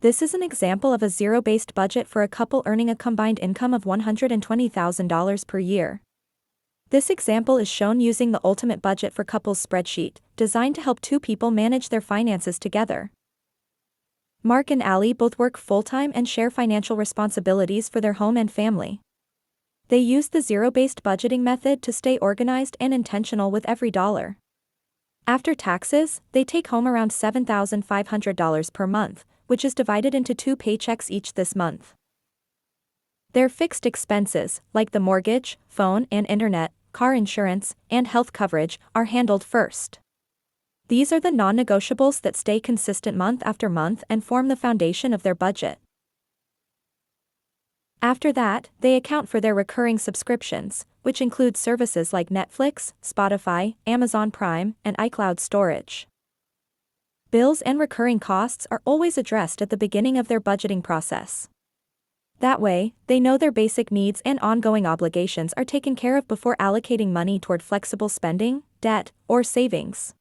This is an example of a zero-based budget for a couple earning a combined income of $120,000 per year. This example is shown using the Ultimate Budget for Couples spreadsheet, designed to help two people manage their finances together. Mark and Allie both work full-time and share financial responsibilities for their home and family. They use the zero-based budgeting method to stay organized and intentional with every dollar. After taxes, they take home around $7,500 per month, which is divided into 2 paychecks each this month. Their fixed expenses, like the mortgage, phone and internet, car insurance, and health coverage, are handled first. These are the non-negotiables that stay consistent month after month and form the foundation of their budget. After that, they account for their recurring subscriptions, which include services like Netflix, Spotify, Amazon Prime, and iCloud storage. Bills and recurring costs are always addressed at the beginning of their budgeting process. That way, they know their basic needs and ongoing obligations are taken care of before allocating money toward flexible spending, debt, or savings.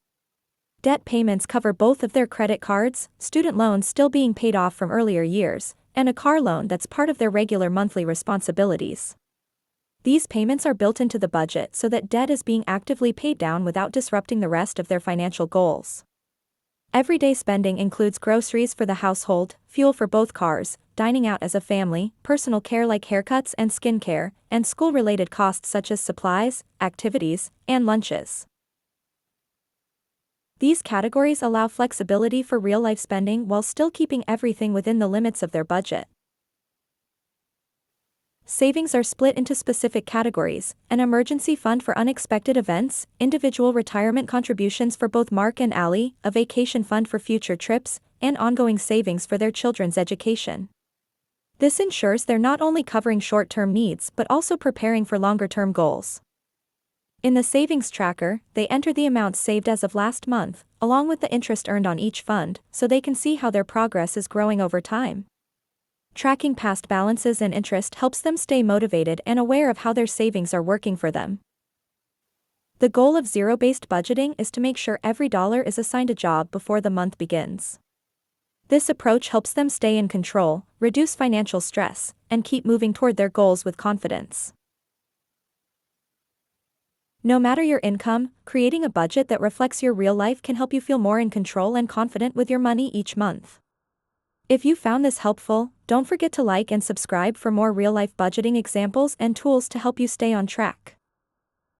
Debt payments cover both of their credit cards, student loans still being paid off from earlier years, and a car loan that's part of their regular monthly responsibilities. These payments are built into the budget so that debt is being actively paid down without disrupting the rest of their financial goals. Everyday spending includes groceries for the household, fuel for both cars, dining out as a family, personal care like haircuts and skincare, and school-related costs such as supplies, activities, and lunches. These categories allow flexibility for real-life spending while still keeping everything within the limits of their budget. Savings are split into specific categories: an emergency fund for unexpected events, individual retirement contributions for both Mark and Allie, a vacation fund for future trips, and ongoing savings for their children's education. This ensures they're not only covering short-term needs but also preparing for longer-term goals. In the savings tracker, they enter the amounts saved as of last month, along with the interest earned on each fund, so they can see how their progress is growing over time. Tracking past balances and interest helps them stay motivated and aware of how their savings are working for them. The goal of zero-based budgeting is to make sure every dollar is assigned a job before the month begins. This approach helps them stay in control, reduce financial stress, and keep moving toward their goals with confidence. No matter your income, creating a budget that reflects your real life can help you feel more in control and confident with your money each month. If you found this helpful, don't forget to like and subscribe for more real-life budgeting examples and tools to help you stay on track.